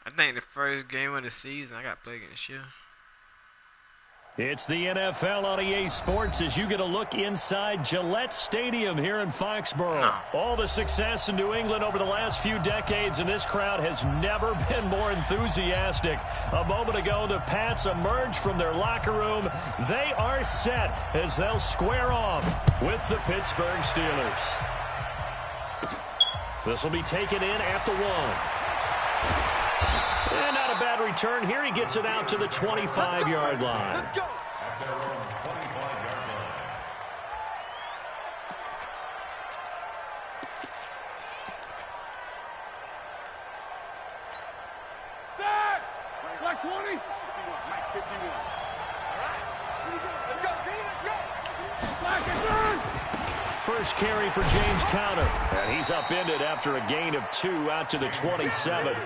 I think the first game of the season I got played against you. It's the NFL on EA Sports as you get a look inside Gillette Stadium here in Foxborough. No. All the success in New England over the last few decades, and this crowd has never been more enthusiastic. A moment ago, the Pats emerged from their locker room. They are set as they'll square off with the Pittsburgh Steelers. This will be taken in at the 1. And not a bad return here. He gets it out to the 25-yard line. Let's go. Back. Black 20. 51. Mike 51. All right. Here we go. Let's go. Let's go. Black and turn. First carry for James Conner. And he's upended after a gain of 2 out to the 27.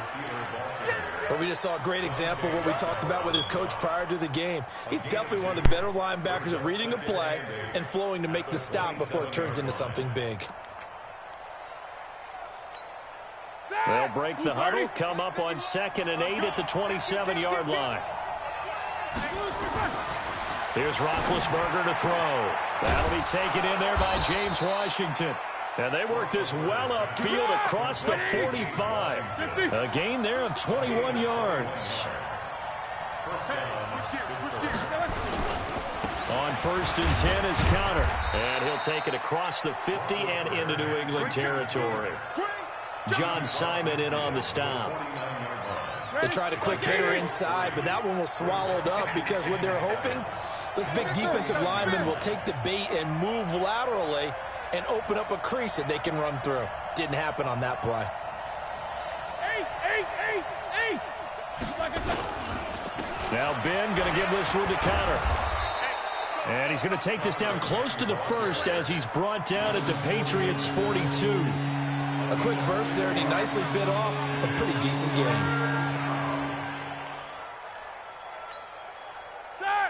But we just saw a great example of what we talked about with his coach prior to the game. He's definitely one of the better linebackers at reading a play and flowing to make the stop before it turns into something big. They'll break the huddle, come up on 2nd and 8 at the 27-yard line. Here's Roethlisberger to throw. That'll be taken in there by James Washington. And they work this well upfield across the 45. A gain there of 21 yards. On 1st and 10 is Conner. And he'll take it across the 50 and into New England territory. John Simon in on the stop. They tried a quick hitter inside, but that one was swallowed up because what they're hoping, those big defensive linemen will take the bait and move laterally and open up a crease that they can run through. Didn't happen on that play. Now Ben going to give this one to Conner. And he's going to take this down close to the 1st as he's brought down at the Patriots' 42. A quick burst there, and he nicely bit off a pretty decent game.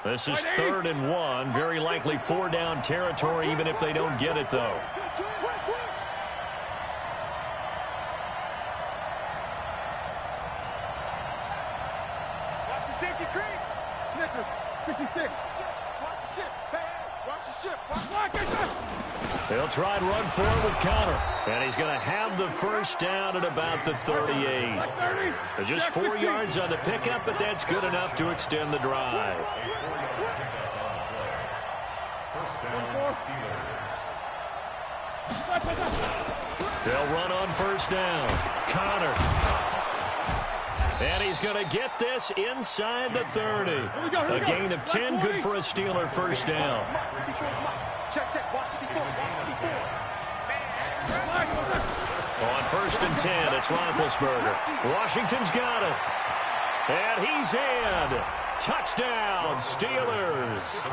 This is 3rd and 1. Very likely 4-down territory, even if they don't get it, though. Watch the safety creep. Snickers, 66. Watch the ship. Hey, watch the ship. Watch the They'll try and run forward with Conner. And he's going to have the first down at about the 38. Just 4 yards on the pickup, but that's good enough to extend the drive. They'll run on 1st down. Conner. And he's going to get this inside the 30. A gain of 10, good for a Steeler 1st down. On 1st and 10, it's Roethlisberger. Washington's got it. And he's in. Touchdown, Steelers.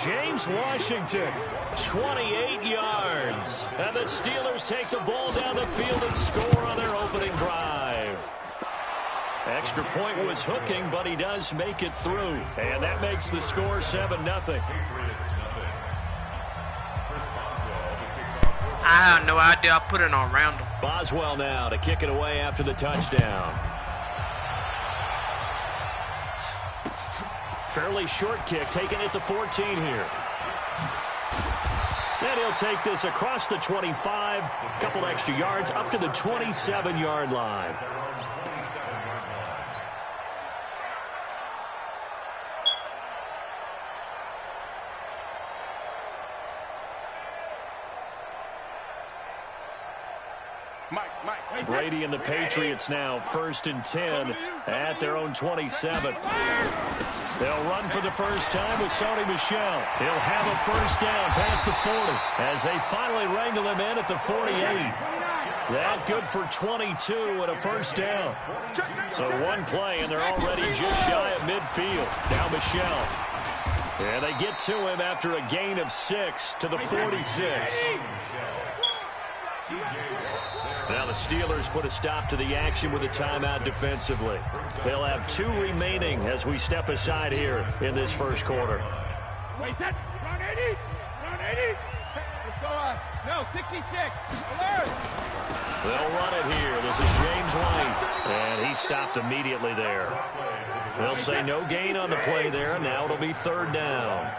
James Washington, 28 yards. And the Steelers take the ball down the field and score on their opening drive. Extra point was hooking, but he does make it through. And that makes the score 7-0. I have no idea. I put it on random. Boswell now to kick it away after the touchdown. Fairly short kick, taken at the 14 here. And he'll take this across the 25, a couple extra yards, up to the 27-yard line. Brady and the Patriots now 1st and 10 at their own 27. They'll run for the first time with Sony Michel. He'll have a first down past the 40 as they finally wrangle him in at the 48. That good for 22 and a first down. So one play and they're already just shy of midfield. Now Michel. And they get to him after a gain of 6 to the 46. Now the Steelers put a stop to the action with a timeout defensively. They'll have 2 remaining as we step aside here in this first quarter. Wait, that. Run 80. Run 80. Let's go on. No, 66. Alert. They'll run it here. This is James White. And he stopped immediately there. They'll say no gain on the play there, and now it'll be third down.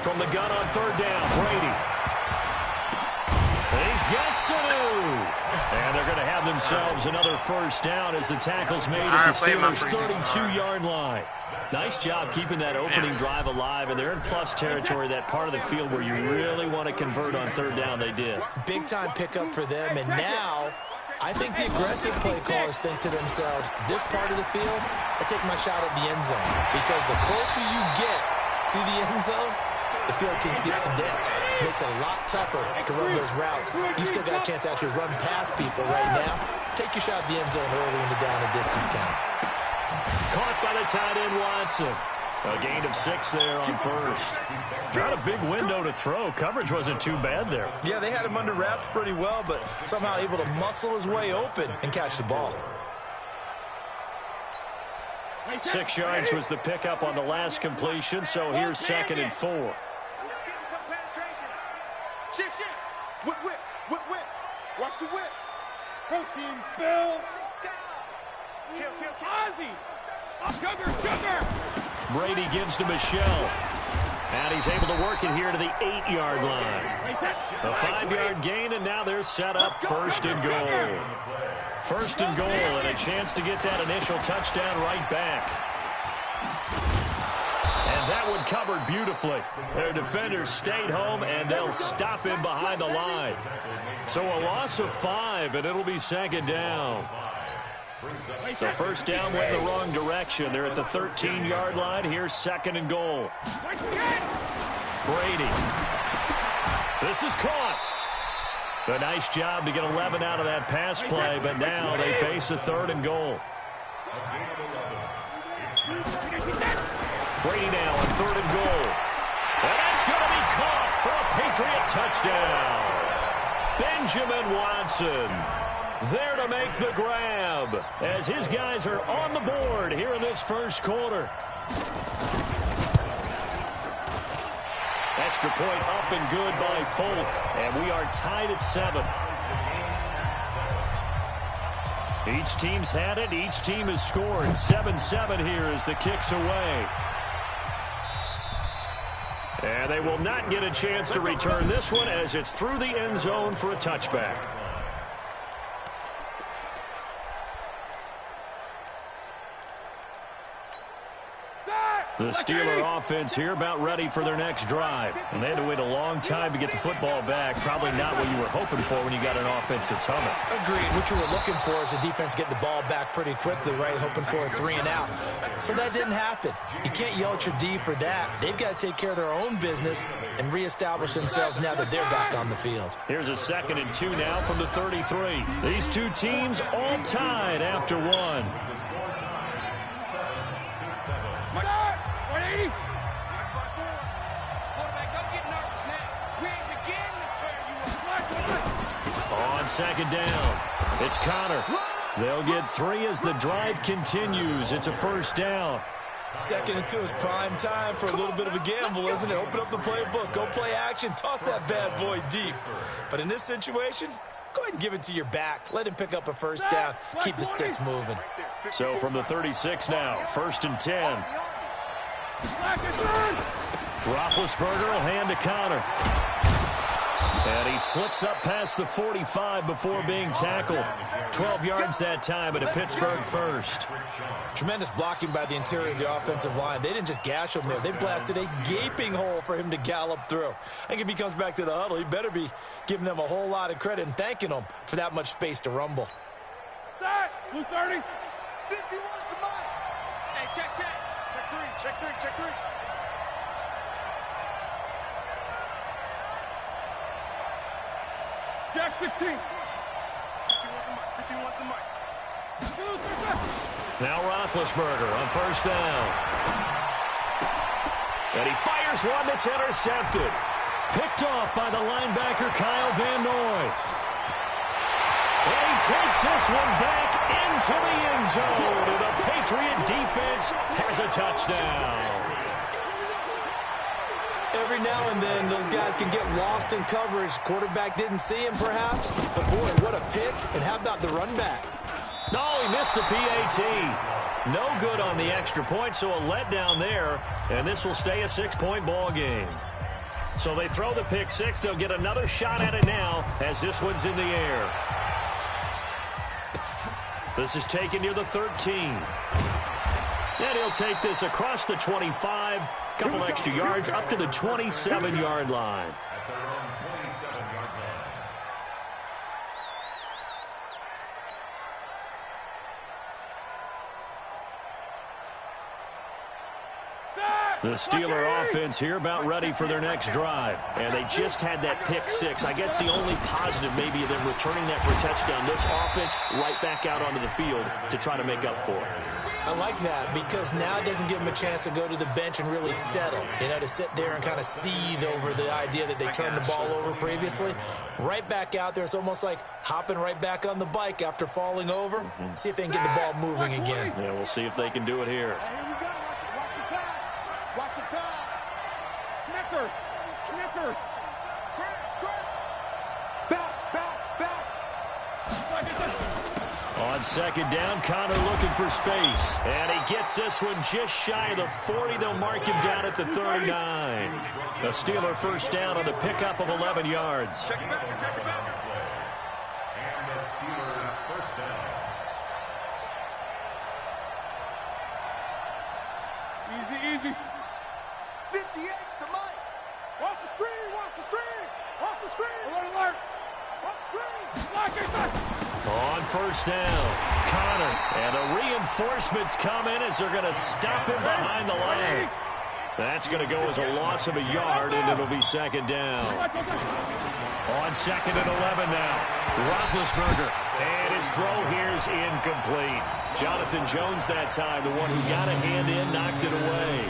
From the gun on third down, Brady. And he's got Sanu. And they're going to have themselves another first down as the tackle's made at the Steelers' 32-yard line. Nice job keeping that opening drive alive, and they're in plus territory, that part of the field where you really want to convert on third down. They did. Big-time pickup for them, and now I think the aggressive play callers think to themselves, this part of the field, I take my shot at the end zone, because the closer you get to the end zone, the field gets condensed. Makes it a lot tougher to run those routes. You still got a chance to actually run past people right now. Take your shot at the end zone early in the down and distance count. Caught by the tight end, Watson. A gain of 6 there on first. Not a big window to throw. Coverage wasn't too bad there. Yeah, they had him under wraps pretty well, but somehow able to muscle his way open and catch the ball. 6 yards was the pickup on the last completion, so here's 2nd and 4. Shift. Whip. Watch the whip. Protein spill. Kill. Ozzy. Sugar. Brady gives to Michelle. And he's able to work it here to the 8-yard line. A 5-yard gain, and now they're set up 1st and goal. 1st and goal, and a chance to get that initial touchdown right back. And that one covered beautifully. Their defenders stayed home, and they'll stop him behind the line. So a loss of 5, and it'll be 2nd down. So first down went in the wrong direction. They're at the 13-yard line. Here's 2nd and goal. Brady. This is caught. A nice job to get 11 out of that pass play, but now they face a 3rd and goal. Brady now on 3rd and goal. And that's going to be caught for a Patriot touchdown. Benjamin Watson there to make the grab as his guys are on the board here in this first quarter. Extra point up and good by Folk, and we are tied at 7. Each team's had it. Each team has scored. 7-7 here as the kick's away. And they will not get a chance to return this one as it's through the end zone for a touchback. The Steeler offense here about ready for their next drive. And they had to wait a long time to get the football back. Probably not what you were hoping for when you got an offense that's humming. Agreed. What you were looking for is the defense getting the ball back pretty quickly, right? Hoping for a 3 and out. So that didn't happen. You can't yell at your D for that. They've got to take care of their own business and reestablish themselves now that they're back on the field. Here's a 2nd and 2 now from the 33. These two teams all tied after 1. On 2nd down, it's Connor. They'll get 3 as the drive continues. It's a first down. 2nd and 2 is prime time for a little bit of a gamble, isn't it? Open up the playbook, go play action, toss that bad boy deep. But in this situation, go ahead and give it to your back. Let him pick up a first down. Keep the sticks moving. So from the 36 now, 1st and 10. Roethlisberger will hand to Connor. And he slips up past the 45 before being tackled. 12 yards that time, but a Pittsburgh first. Tremendous blocking by the interior of the offensive line. They didn't just gash him there. They blasted a gaping hole for him to gallop through. I think if he comes back to the huddle, he better be giving them a whole lot of credit and thanking them for that much space to rumble. Blue 30. 51 to mine. Hey, check. Check 3. Jack 16. 51 to Mike. Now Roethlisberger on first down. And he fires one that's intercepted. Picked off by the linebacker Kyle Van Noy. And he takes this one back into the end zone. And the Patriot defense has a touchdown. Every now and then, those guys can get lost in coverage. Quarterback didn't see him, perhaps. But, boy, what a pick, and how about the run back? No, he missed the PAT. No good on the extra point, so a letdown there, and this will stay a 6-point ball game. So they throw the pick six. They'll get another shot at it now as this one's in the air. This is taken near the 13. And he'll take this across the 25, couple extra yards up to the 27-yard line. The Steeler offense here about ready for their next drive. And they just had that pick six. I guess the only positive maybe of them returning that for a touchdown. This offense right back out onto the field to try to make up for it. I like that because now it doesn't give them a chance to go to the bench and really settle. You know, to sit there and kind of seethe over the idea that they turned the ball over previously. Right back out there. It's almost like hopping right back on the bike after falling over. See if they can get the ball moving again. Yeah, we'll see if they can do it here. Here we go. Watch the pass. Watch the pass. Snicker. Snicker. Back. On second down, Connor looking for space. And he gets this one just shy of the 40. They'll mark him down at the 39. The Steeler first down on the pickup of 11 yards. Check it back. And the Steelers first down. Easy. 58 to Mike. Watch the screen. Alert. Watch the screen. Lock it. On first down, Connor. And the reinforcements come in as they're going to stop him behind the line. That's going to go as a loss of a yard, and it'll be second down. On second and 11 now, Roethlisberger. And his throw here is incomplete. Jonathan Jones that time, the one who got a hand in, knocked it away.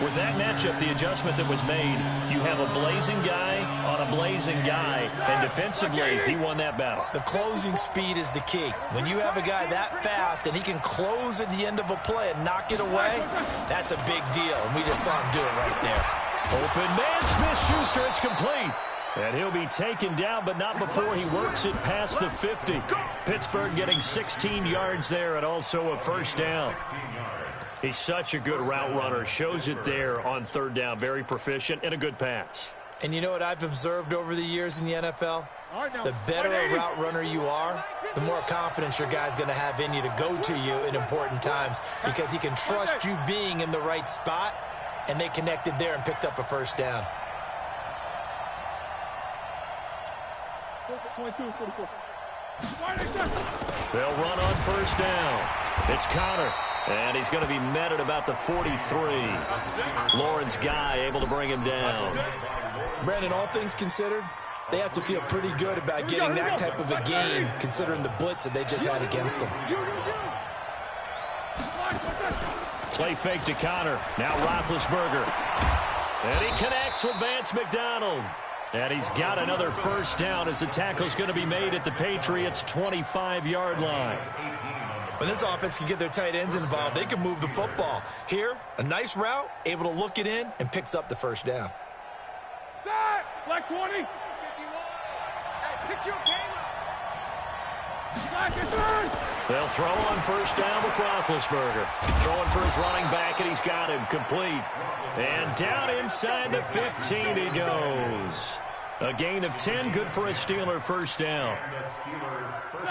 With that matchup, the adjustment that was made, you have a blazing guy on a blazing guy, and defensively, he won that battle. The closing speed is the key. When you have a guy that fast and he can close at the end of a play and knock it away, that's a big deal, and we just saw him do it right there. Open man, Smith-Schuster, it's complete. And he'll be taken down, but not before he works it past the 50. Pittsburgh getting 16 yards there and also a first down. He's such a good route runner. Shows it there on third down. Very proficient and a good pass. And you know what I've observed over the years in the NFL? The better a route runner you are, the more confidence your guy's going to have in you to go to you in important times because he can trust you being in the right spot, and they connected there and picked up a first down. 22, 44. They'll run on first down. It's Connor. And he's going to be met at about the 43. Lawrence Guy able to bring him down. Brandon, all things considered, they have to feel pretty good about getting that type of a game considering the blitz that they just had against them. Play fake to Connor. Now Roethlisberger. And he connects with Vance McDonald. And he's got another first down as the tackle's going to be made at the Patriots' 25-yard line. When this offense can get their tight ends involved, they can move the football. Here, a nice route, able to look it in, and picks up the first down. Black 20. 51. Hey, pick your game up. Black is third. They'll throw on first down with Roethlisberger. Throwing for his running back, and he's got him complete. And down inside the 15 he goes. A gain of 10, good for a Steeler first down.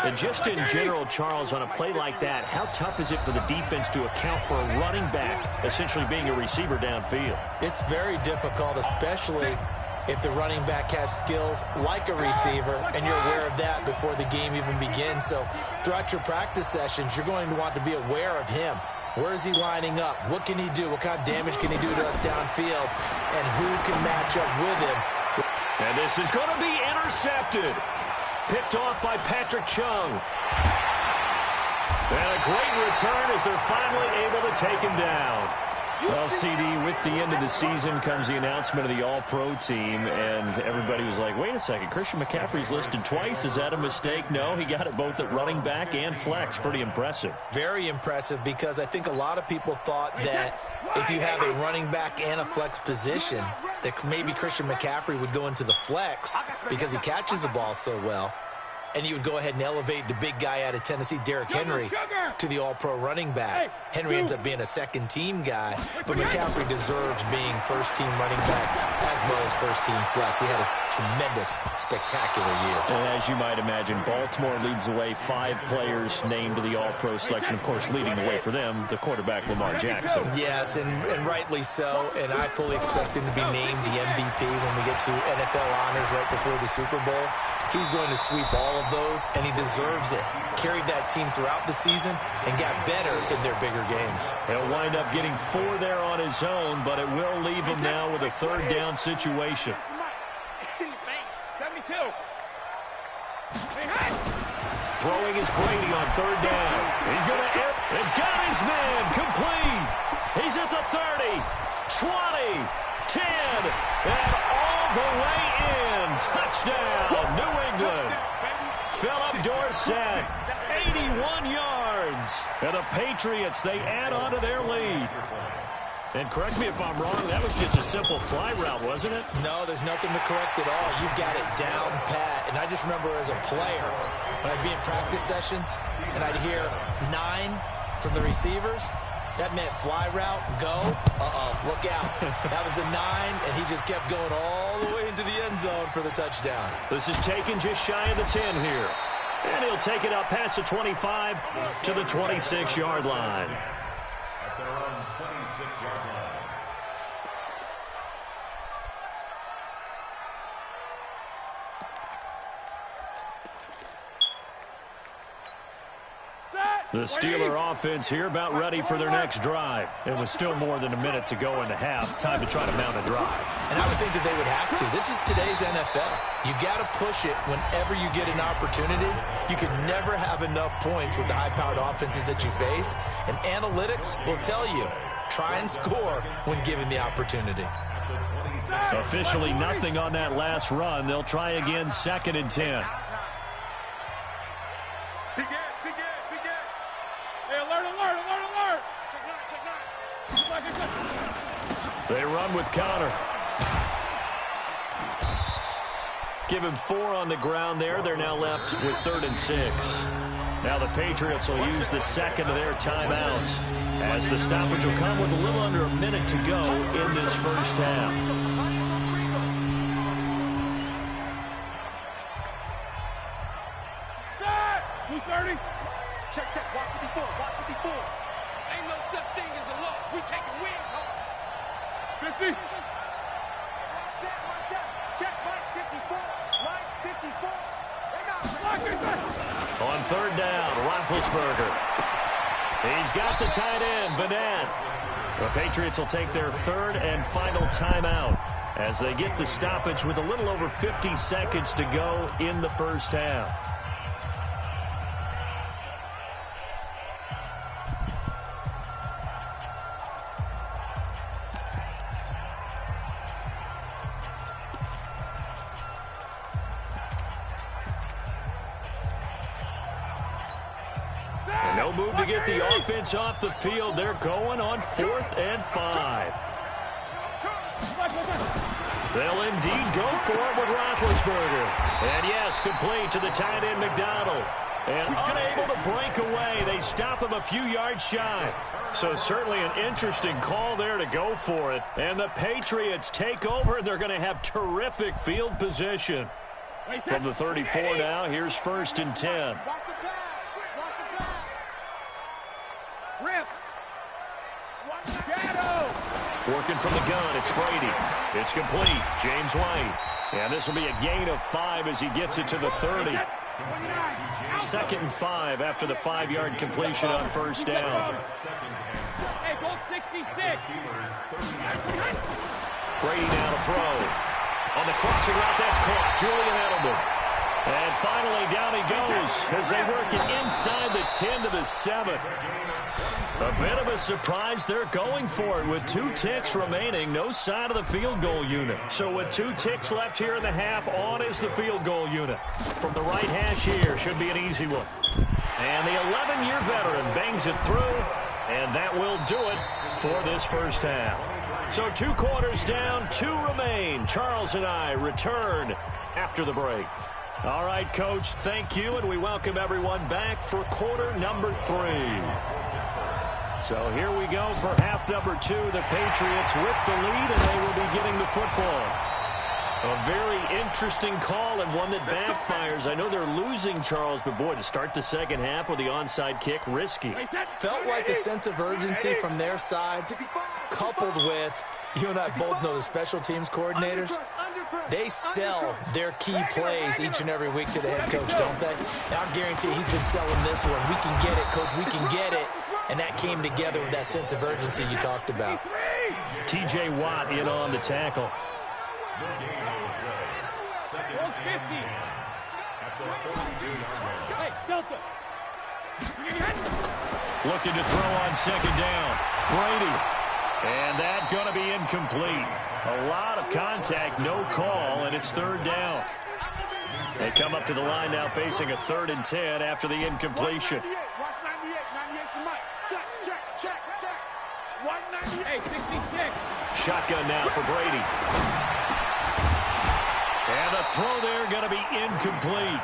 And just in general, Charles, on a play like that, how tough is it for the defense to account for a running back essentially being a receiver downfield? It's very difficult, especially if the running back has skills like a receiver, and you're aware of that before the game even begins. So throughout your practice sessions, you're going to want to be aware of him. Where is he lining up? What can he do? What kind of damage can he do to us downfield? And who can match up with him? And this is going to be intercepted. Picked off by Patrick Chung. And a great return as they're finally able to take him down. Well, CD, with the end of the season comes the announcement of the All-Pro team, and everybody was like, wait a second, Christian McCaffrey's listed twice. Is that a mistake? No, he got it both at running back and flex. Pretty impressive. Very impressive because I think a lot of people thought that if you have a running back and a flex position, that maybe Christian McCaffrey would go into the flex because he catches the ball so well. and you would go ahead and elevate the big guy out of Tennessee, Derrick Henry, to the all-pro running back. Henry ends up being a second-team guy, but McCaffrey deserves being first-team running back as well as first-team flex. He had a tremendous, spectacular year. And as you might imagine, Baltimore leads the way. 5 players named to the all-pro selection. Of course, leading the way for them, the quarterback Lamar Jackson. Yes, and rightly so, and I fully expect him to be named the MVP when we get to NFL honors right before the Super Bowl. He's going to sweep all of those, and he deserves it. Carried that team throughout the season and got better in their bigger games. He'll wind up getting 4 there on his own, but it will leave him now with a third down situation. 72. Throwing is Brady on third down. He's going to air and got his man complete. He's at the 30, 20, 10, and all the way in. Touchdown, New England. Philip Dorsett, 81 yards. And the Patriots, they add on to their lead. And correct me if I'm wrong, that was just a simple fly route, wasn't it? No, there's nothing to correct at all. You got it down pat. And I just remember as a player, when I'd be in practice sessions, and I'd hear 9 from the receivers, that meant fly route, go, look out. That was the 9, and he just kept going all the way into the end zone for the touchdown. This is taken just shy of the 10 here. And he'll take it up past the 25 to the 26-yard line. At their own 26-yard line. The Steeler offense here about ready for their next drive. And with still more than a minute to go in the half, time to try to mount a drive. And I would think that they would have to. This is today's NFL. You got to push it whenever you get an opportunity. You can never have enough points with the high-powered offenses that you face. And analytics will tell you, try and score when given the opportunity. Officially nothing on that last run. They'll try again, 2nd and 10. They run with Connor. Give him 4 on the ground there. They're now left with 3rd and 6. Now the Patriots will use the second of their timeouts as the stoppage will come with a little under a minute to go in this first half. Set! 230. Check. Watch 54. Watch 54. Ain't no such thing as a loss. We taking wins home. 50. Set. Check. Right 54. Right 54. They got On 3rd down, Roethlisberger. He's got the tight end, Vanette. The Patriots will take their 3rd and final timeout as they get the stoppage with a little over 50 seconds to go in the first half. No move to get the offense off the field. They're going on 4th and 5. They'll indeed go for it with Roethlisberger. And yes, complete to the tight end McDonald. And unable to break away. They stop him a few yards shy. So certainly an interesting call there to go for it. And the Patriots take over. They're going to have terrific field position. From the 34 now, here's 1st and 10. Working from the gun, it's Brady. It's complete. James White. And this will be a gain of 5 as he gets it to the 30. 2nd and 5 after the 5-yard completion on 1st down. Hey, go 66. Brady now to throw. On the crossing route, that's caught. Julian Edelman. And finally, down he goes as they work it inside the 10 to the 7. A bit of a surprise. They're going for it with 2 ticks remaining. No sign of the field goal unit. So with 2 ticks left here in the half, on is the field goal unit. From the right hash here, should be an easy one. And the 11-year veteran bangs it through, and that will do it for this first half. So 2 quarters down, 2 remain. Charles and I return after the break. All right, Coach, thank you, and we welcome everyone back for quarter number 3. So here we go for half number 2. The Patriots with the lead, and they will be getting the football. A very interesting call and one that backfires. I know they're losing, Charles, but boy, to start the second half with the onside kick, risky. Felt like a sense of urgency from their side, coupled with, you and I both know the special teams coordinators, they sell their key plays each and every week to the head coach, don't they? And I guarantee he's been selling this one. We can get it, Coach, we can get it. And that came together with that sense of urgency you talked about. T.J. Watt in on the tackle. 150. Hey, Delta. Looking to throw on second down. Brady. And that's going to be incomplete. A lot of contact, no call, and it's third down. They come up to the line now facing a 3rd and 10 after the incompletion. Watch 98. 98 for Mike. Check. 198. 66. Shotgun now for Brady. And the throw there going to be incomplete.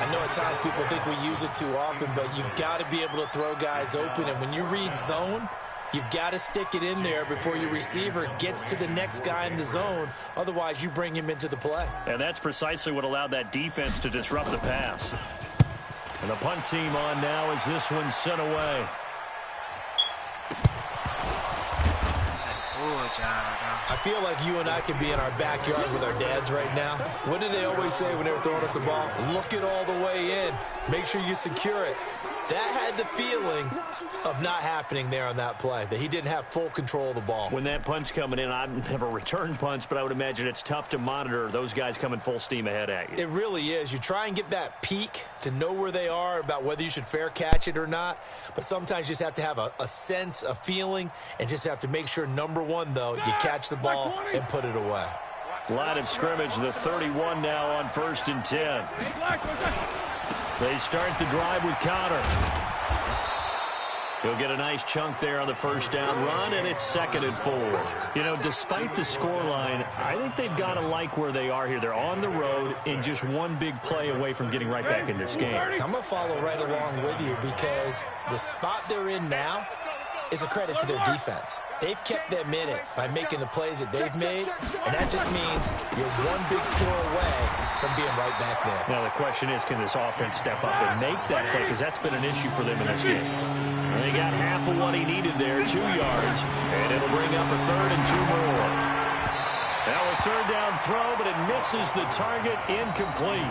I know at times people think we use it too often, but you've got to be able to throw guys open. And when you read zone, you've got to stick it in there before your receiver gets to the next guy in the zone. Otherwise, you bring him into the play. And that's precisely what allowed that defense to disrupt the pass. And the punt team on now as this one's sent away. I feel like you and I could be in our backyard with our dads right now. What did they always say when they were throwing us a ball? Look it all the way in. Make sure you secure it. That had the feeling of not happening there on that play, that he didn't have full control of the ball. When that punt's coming in, I've never returned punts, but I would imagine it's tough to monitor those guys coming full steam ahead at you. It really is. You try and get that peek to know where they are about whether you should fair catch it or not, but sometimes you just have to have a sense, a feeling, and just have to make sure, number one, though, you catch the ball and put it away. Line of scrimmage, the 31 now on 1st and 10. They start the drive with Connor. He'll get a nice chunk there on the first down run, and it's 2nd and 4. You know, despite the scoreline, I think they've got to like where they are here. They're on the road and just one big play away from getting right back in this game. I'm going to follow right along with you because the spot they're in now is a credit to their defense. They've kept them in it by making the plays that they've made, and that just means you're one big score away from being right back there. Now the question is, can this offense step up and make that play? Because that's been an issue for them in this game. And they got half of what he needed there, 2 yards, and it'll bring up a 3rd and 2 more. Now a 3rd down throw, but it misses the target, incomplete.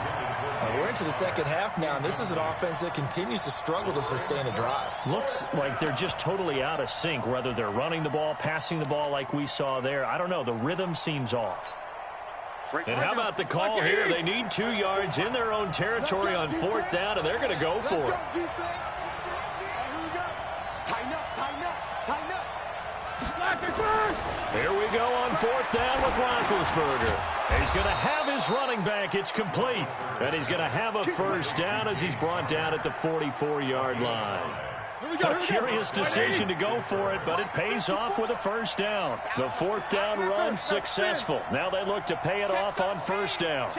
We're into the second half now, and this is an offense that continues to struggle to sustain a drive. Looks like they're just totally out of sync, whether they're running the ball, passing the ball like we saw there. I don't know. The rhythm seems off. And how about the call here? They need 2 yards in their own territory on 4th down, and they're going to go for it. Here we go on 4th down with Roethlisberger. He's going to have his running back. It's complete. And he's going to have a first down as he's brought down at the 44-yard line. A curious decision to go for it, but it pays off with a first down. The 4th down run successful. Now they look to pay it off on 1st down.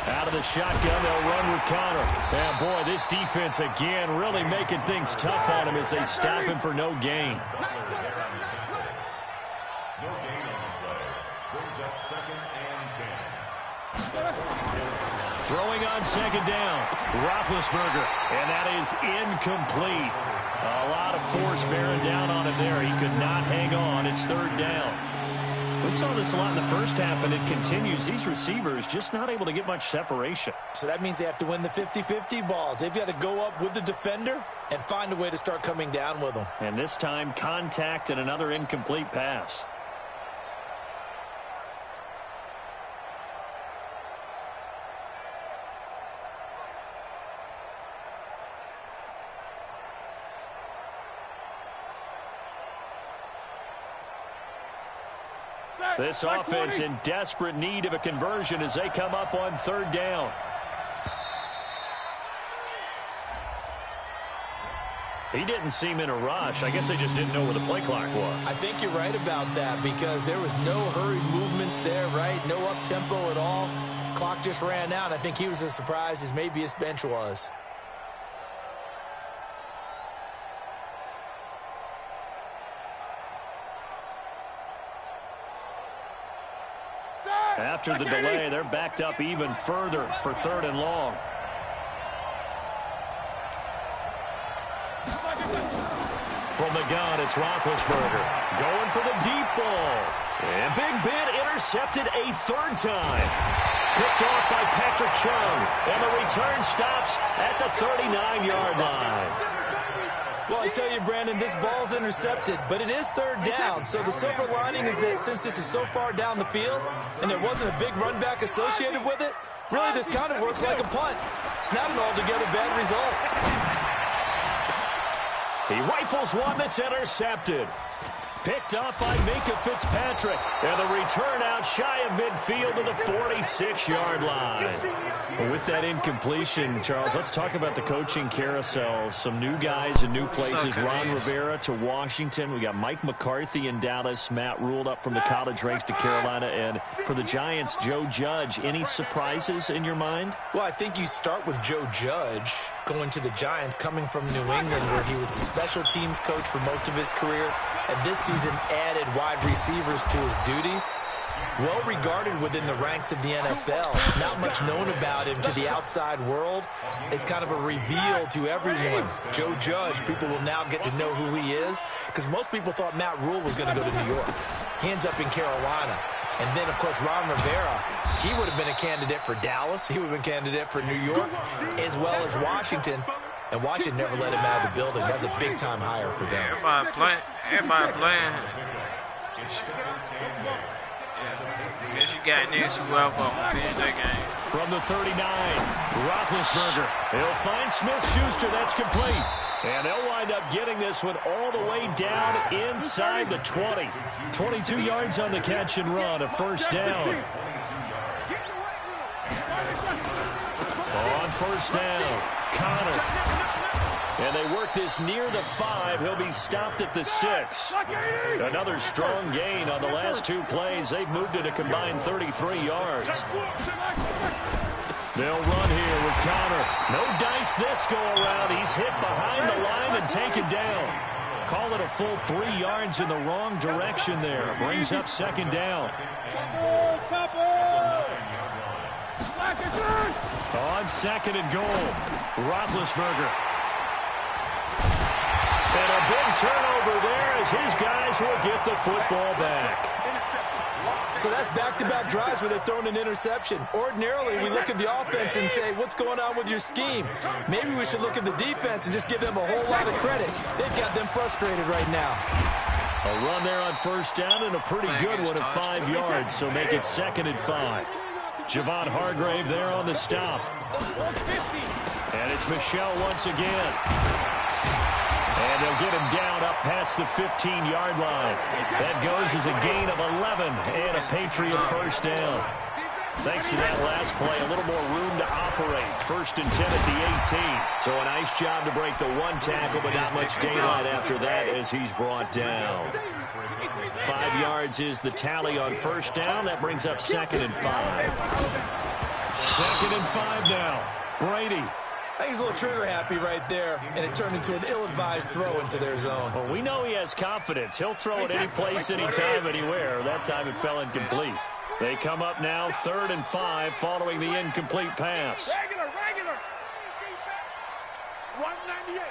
Out of the shotgun, they'll run with Connor. And boy, this defense again really making things tough on him as they stop him for no gain. No gain on the play. Brings up 2nd and 10. Throwing on 2nd down, Roethlisberger, and that is incomplete. A lot of force bearing down on him there. He could not hang on. It's 3rd down. We saw this a lot in the first half, and it continues. These receivers just not able to get much separation. So that means they have to win the 50-50 balls. They've got to go up with the defender and find a way to start coming down with them. And this time, contact and another incomplete pass. This offense in desperate need of a conversion as they come up on 3rd down. He didn't seem in a rush. I guess they just didn't know where the play clock was. I think you're right about that because there was no hurried movements there, right? No up-tempo at all. Clock just ran out. I think he was as surprised as maybe his bench was. After the delay, they're backed up even further for 3rd and long. From the gun, it's Roethlisberger going for the deep ball. And Big Ben intercepted a 3rd time. Picked off by Patrick Chung. And the return stops at the 39-yard line. Well, I tell you, Brandon, this ball's intercepted, but it is 3rd down. So the silver lining is that since this is so far down the field and there wasn't a big run back associated with it, really this kind of works like a punt. It's not an altogether bad result. He rifles one that's intercepted. Picked off by Minkah Fitzpatrick. And the return out shy of midfield to the 46-yard line. With that incompletion, Charles, let's talk about the coaching carousel. Some new guys in new places. Ron Rivera to Washington. We got Mike McCarthy in Dallas. Matt Rule up from the college ranks to Carolina. And for the Giants, Joe Judge. Any surprises in your mind? Well, I think you start with Joe Judge going to the Giants, coming from New England, where he was the special teams coach for most of his career. And this season added wide receivers to his duties. Well regarded within the ranks of the NFL. Not much known about him to the outside world. It's kind of a reveal to everyone. Joe Judge, people will now get to know who he is, because most people thought Matt Rule was going to go to New York. He ends up in Carolina. And then, of course, Ron Rivera, he would have been a candidate for Dallas. He would have been a candidate for New York, as well as Washington. And Washington never let him out of the building. That was a big-time hire for them. Everybody playing. Guess you got next whoever finish that game. From the 39, Roethlisberger. He'll find Smith-Schuster. That's complete. And they'll wind up getting this one all the way down inside the 20. 22 yards on the catch and run, a 1st down. On 1st down, Connor. And they work this near the 5. He'll be stopped at the 6. Another strong gain on the last 2 plays. They've moved it a combined 33 yards. They'll run here with Connor. No dice this go-around. He's hit behind the line and taken down. Call it a full 3 yards in the wrong direction there. Brings up 2nd down. On 2nd and goal, Roethlisberger. And a big turnover there as his guys will get the football back. So that's back-to-back drives where they're throwing an interception. Ordinarily, we look at the offense and say, what's going on with your scheme? Maybe we should look at the defense and just give them a whole lot of credit. They've got them frustrated right now. A run there on 1st down and a pretty good one at 5 yards, so make it 2nd and 5. Javon Hargrave there on the stop. And it's Michel once again. And they'll get him down up past the 15-yard line. That goes as a gain of 11 and a Patriot 1st down. Thanks to that last play, a little more room to operate. 1st and 10 at the 18. So a nice job to break the 1 tackle, but not much daylight after that as he's brought down. 5 yards is the tally on 1st down. That brings up 2nd and 5. 2nd and 5 now. Brady. I think he's a little trigger happy right there, and it turned into an ill-advised throw into their zone. Well, we know he has confidence. He'll throw it any place, anytime, anywhere. That time it fell incomplete. They come up now 3rd and 5 following the incomplete pass. Regular. 198.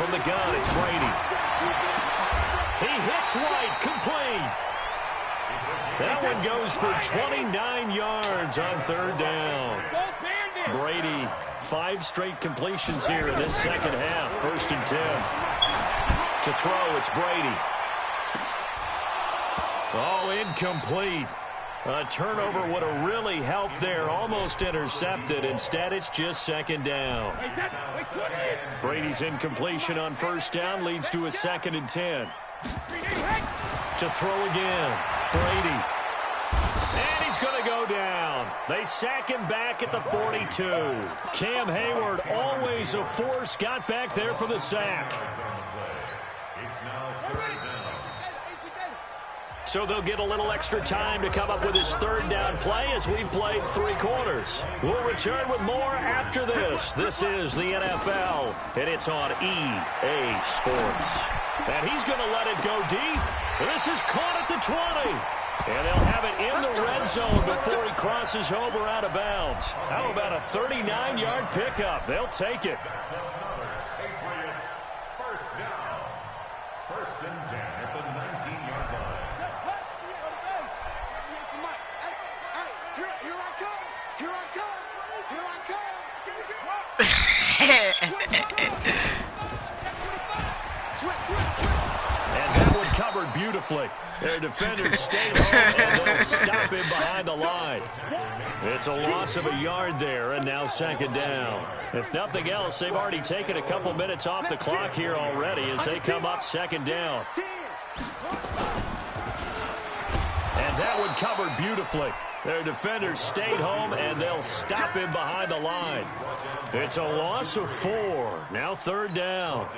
From the gun, it's Brady. He hits White, complete. That one goes for 29 yards on 3rd down. Brady, 5 straight completions here in this 2nd half. 1st and 10. To throw, it's Brady. Oh, incomplete. A turnover would have really helped there. Almost intercepted. Instead, it's just 2nd down. Brady's incompletion on 1st down leads to a 2nd and 10. To throw again. Brady. And he's going to go down. They sack him back at the 42. Cam Hayward, always a force, got back there for the sack. It's now 3rd down. So they'll get a little extra time to come up with his 3rd down play as we've played 3 quarters. We'll return with more after this. This is the NFL, and it's on EA Sports. And he's going to let it go deep. This is caught at the 20. And they'll have it in the red zone before he crosses over out of bounds. How about a 39-yard pickup? They'll take it. That's another Patriots 1st down. 1st and 10 at the 19-yard line. Here I come. Here I come. Here I come. And that one covered beautifully. Their defenders stayed home, and they'll stop him behind the line. It's a loss of a yard there, and now 2nd down. If nothing else, they've already taken a couple minutes off the clock here already as they come up 2nd down. And that one covered beautifully. Their defenders stayed home, and they'll stop him behind the line. It's a loss of 4. Now 3rd down.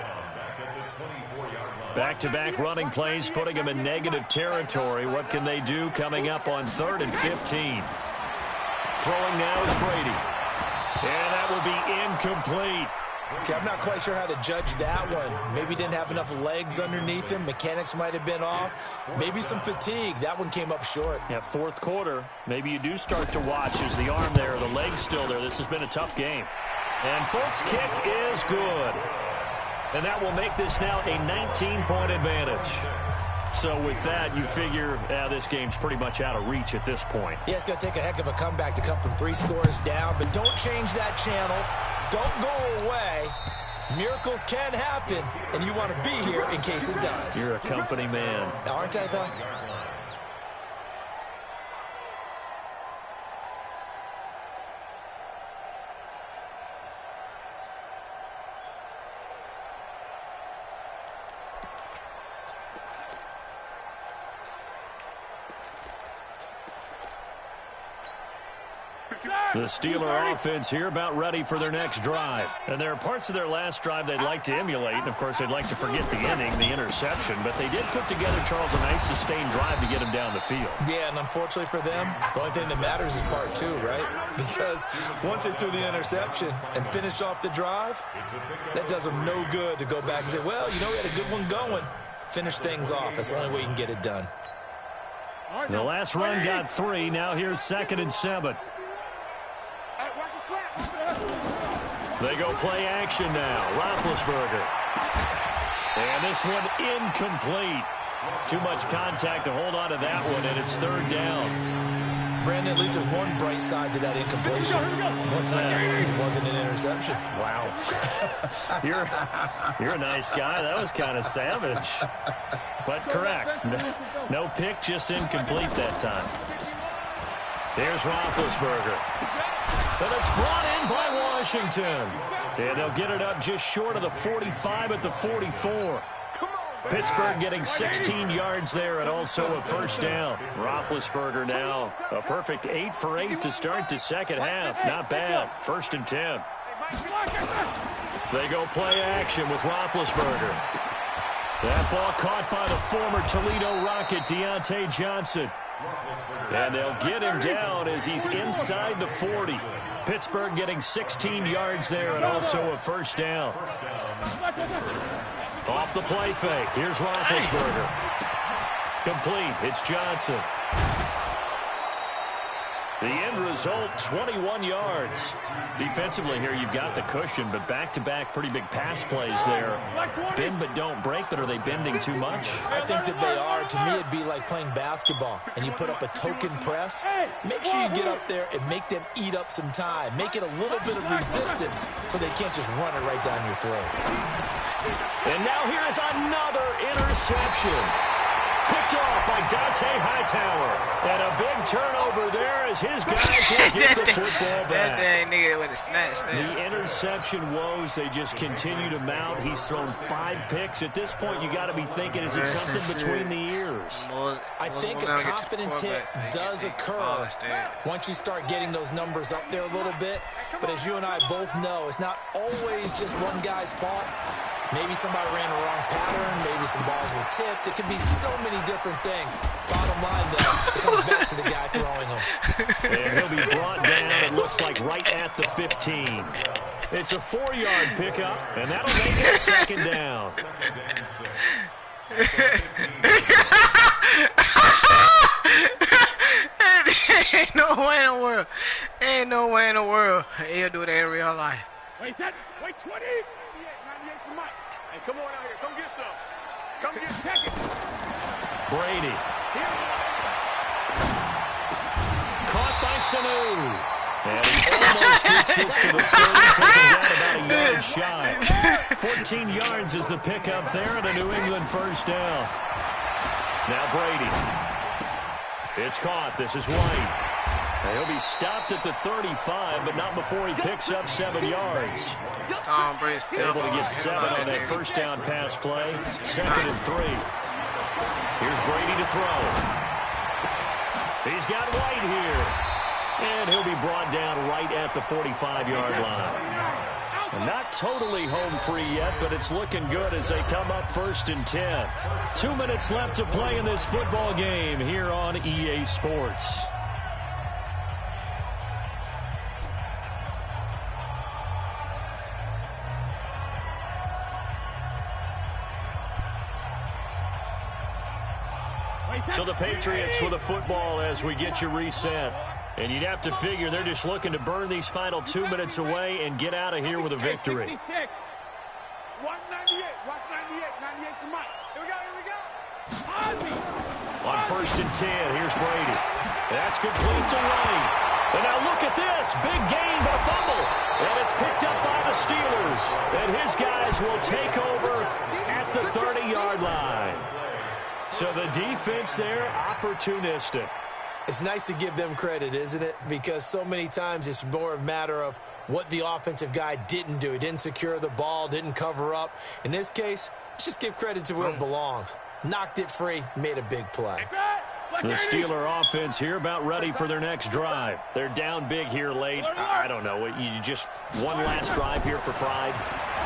Back-to-back running plays, putting them in negative territory. What can they do coming up on 3rd and 15? Throwing now is Brady. And that will be incomplete. Okay, I'm not quite sure how to judge that one. Maybe didn't have enough legs underneath him. Mechanics might have been off. Maybe some fatigue. That one came up short. Yeah, 4th quarter. Maybe you do start to watch as the arm there, the leg's still there. This has been a tough game. And Folks' kick is good. And that will make this now a 19-point advantage. So with that, you figure this game's pretty much out of reach at this point. Yeah, it's going to take a heck of a comeback to come from 3 scores down. But don't change that channel. Don't go away. Miracles can happen, and you want to be here in case it does. You're a company man. Aren't I, though? The Steeler offense here about ready for their next drive. And there are parts of their last drive they'd like to emulate. And, of course, they'd like to forget the inning, the interception. But they did put together, Charles, a nice sustained drive to get him down the field. Yeah, and unfortunately for them, the only thing that matters is part 2, right? Because once they threw the interception and finished off the drive, that does them no good to go back and say, well, you know, we had a good one going. Finish things off. That's the only way you can get it done. The last run got 3. Now here's 2nd and 7. They go play action now. Roethlisberger. And this one incomplete. Too much contact to hold on to that one, and it's 3rd down. Brandon, at least there's one bright side to that incompletion. What's that? It wasn't an interception. Wow. You're a nice guy. That was kind of savage. But correct. No pick, just incomplete that time. There's Roethlisberger. And it's brought in by Washington. And they'll get it up just short of the 45 at the 44. Pittsburgh getting 16 yards there and also a 1st down. Roethlisberger now a perfect 8 for 8 to start the 2nd half. Not bad. 1st and 10. They go play action with Roethlisberger. That ball caught by the former Toledo Rocket, Deontay Johnson. And they'll get him down as he's inside the 40. Pittsburgh getting 16 yards there and also a 1st down. Off the play fake. Here's Roethlisberger. Complete. It's Johnson. The end result, 21 yards. Defensively here, you've got the cushion, but back-to-back pretty big pass plays there. Bend but don't break, but are they bending too much? I think that they are. To me, it'd be like playing basketball, and you put up a token press. Make sure you get up there and make them eat up some time. Make it a little bit of resistance so they can't just run it right down your throat. And now here is another interception. Picked off by Dante Hightower. And a big turnover there as his guys will get the football That back. dang nigga with a snatch there. The interception woes, they just continue to mount. He's thrown 5 picks. At this point, you got to be thinking, is it something between the ears? I think a confidence hit does occur once you start getting those numbers up there a little bit. But as you and I both know, it's not always just one guy's fault. Maybe somebody ran a wrong pattern. Maybe some balls were tipped. It could be so many different things. Bottom line, though, it comes back to the guy throwing them. And he'll be brought down, it looks like, right at the 15. It's a 4-yard pickup, and that'll make it second down. Ain't no way in the world. Ain't no way in the world he'll do that in real life. Wait, 20. 98's the mic. Hey, come on out here. Come get some. Come get package. Brady. Caught by Sanu. And he almost gets this to the 30, taking down about a yard shy. 14 yards is the pickup there and a New England first down. Now Brady. It's caught. This is White. And he'll be stopped at the 35, but not before he picks up 7 yards. Tom Brady's still Able to get 7 on that first down pass play. 2nd and 3. Here's Brady to throw. He's got White here. And he'll be brought down right at the 45-yard line. And not totally home free yet, but it's looking good as they come up 1st and 10. 2 minutes left to play in this football game here on EA Sports. So the Patriots with a football as we get you reset. And you'd have to figure they're just looking to burn these final 2 minutes away and get out of here with a victory. 198. Watch 98. 98's the mic. Here we go. On 1st and 10, here's Brady. That's complete to White. And now look at this. Big gain, but a fumble. And it's picked up by the Steelers. And his guys will take over at the 30-yard line. So the defense there, opportunistic. It's nice to give them credit, isn't it? Because so many times it's more a matter of what the offensive guy didn't do. He didn't secure the ball, didn't cover up. In this case, let's just give credit to where it belongs. Knocked it free, made a big play. The Steeler offense here about ready for their next drive. They're down big here late. I don't know. You just one last drive here for pride.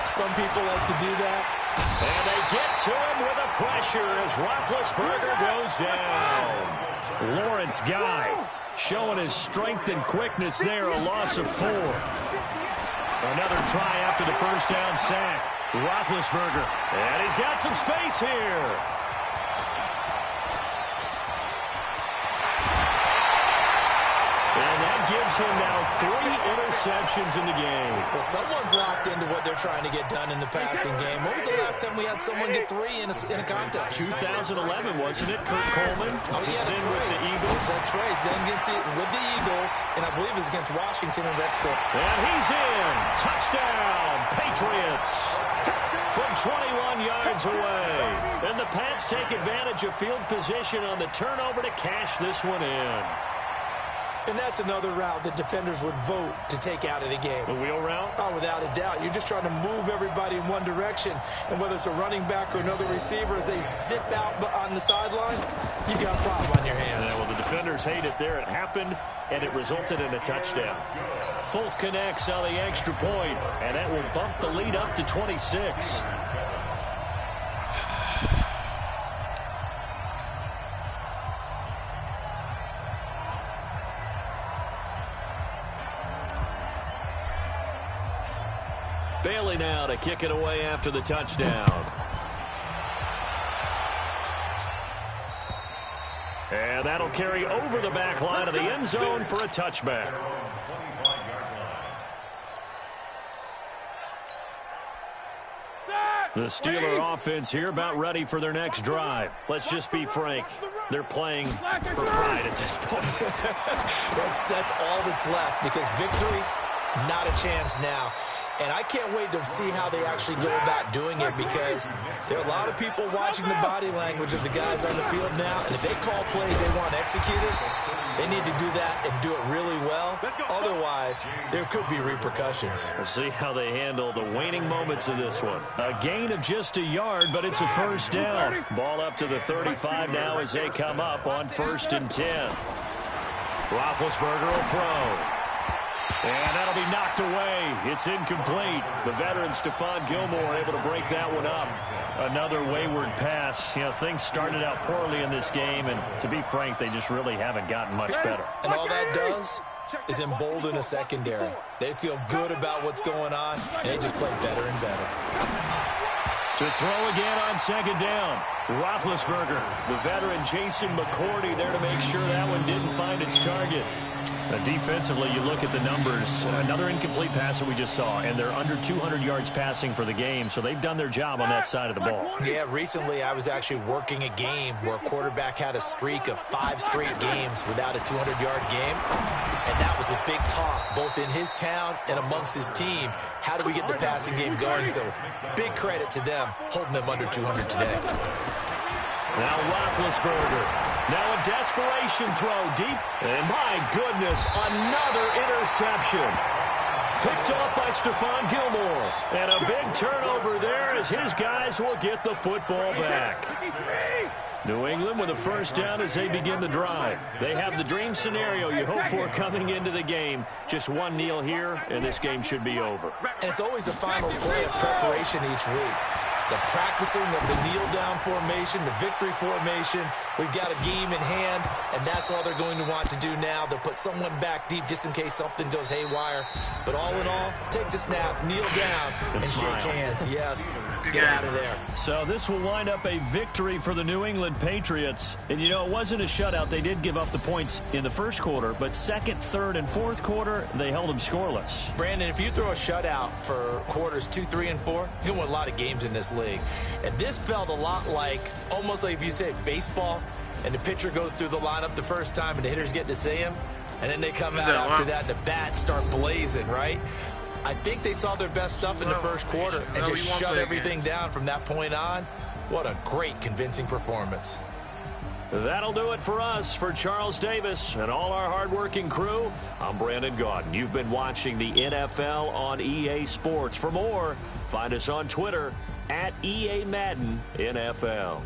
Some people like to do that. And they get to him with a pressure as Roethlisberger goes down. Lawrence Guy showing his strength and quickness there, a loss of 4. Another try after the first down sack. Roethlisberger, and he's got some space here. And that gives him now 3 interceptions in the game. Well, someone's locked into what they're trying to get done in the passing game. When was the last time we had someone get 3 in a contest? 2011, wasn't it? Kurt Coleman. Oh, yeah, that's then right. with the Eagles. That's right. Then with the Eagles, and I believe it's against Washington and Rexport. And he's in. Touchdown, Patriots. From 21 yards away. And the Pats take advantage of field position on the turnover to cash this one in. And that's another route that defenders would vote to take out of the game. The wheel route? Oh, without a doubt. You're just trying to move everybody in one direction. And whether it's a running back or another receiver, as they zip out on the sideline, you got a problem on your hands. Yeah, well, the defenders hate it there. It happened, and it resulted in a touchdown. Folk connects on the extra point, and that will bump the lead up to 26. Bailey now to kick it away after the touchdown. And that'll carry over the back line of the end zone for a touchback. The Steeler offense here about ready for their next drive. Let's just be frank. They're playing for pride at this point. That's all that's left, because victory, not a chance now. And I can't wait to see how they actually go about doing it, because there are a lot of people watching the body language of the guys on the field now. And if they call plays they want executed, they need to do that and do it really well. Otherwise, there could be repercussions. We'll see how they handle the waning moments of this one. A gain of just a yard, but it's a first down. Ball up to the 35 now as they come up on 1st and 10. Roethlisberger will throw. And that'll be knocked away. It's incomplete. The veteran Stephon Gilmore able to break that one up. Another wayward pass. You know, things started out poorly in this game, and to be frank, they just really haven't gotten much better. And all that does is embolden a secondary. They feel good about what's going on, and they just play better and better. To throw again on 2nd down. Roethlisberger, the veteran Jason McCourty there to make sure that one didn't find its target. Defensively, you look at the numbers. Another incomplete pass that we just saw, and they're under 200 yards passing for the game, so they've done their job on that side of the ball. Yeah, recently I was actually working a game where a quarterback had a streak of 5 straight games without a 200-yard game, and that was a big talk, both in his town and amongst his team. How do we get the passing game going? So big credit to them, holding them under 200 today. Now Roethlisberger. Now a desperation throw deep. And my goodness, another interception. Picked off by Stephon Gilmore. And a big turnover there as his guys will get the football back. New England with a first down as they begin the drive. They have the dream scenario you hope for coming into the game. Just one kneel here, and this game should be over. And it's always the final play of preparation each week. The practicing of the kneel-down formation, the victory formation. We've got a game in hand, and that's all they're going to want to do now. They'll put someone back deep just in case something goes haywire. But all in all, take the snap, kneel down, and shake hands. Yes, get out of there. So this will wind up a victory for the New England Patriots. And, you know, it wasn't a shutout. They did give up the points in the first quarter, but second, third, and fourth quarter, they held them scoreless. Brandon, if you throw a shutout for quarters 2, 3, and 4, you can win a lot of games in this league. And this felt a lot like, almost like if you say baseball, and the pitcher goes through the lineup the first time and the hitters get to see him, and then they come out after that and the bats start blazing, right? I think they saw their best stuff in the first quarter and just shut everything down from that point on. What a great, convincing performance. That'll do it for us. For Charles Davis and all our hardworking crew, I'm Brandon Gaudin. You've been watching the NFL on EA Sports. For more, find us on Twitter at EA Madden NFL.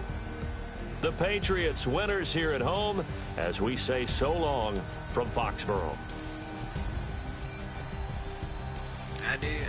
The Patriots winners here at home as we say so long from Foxborough. I did.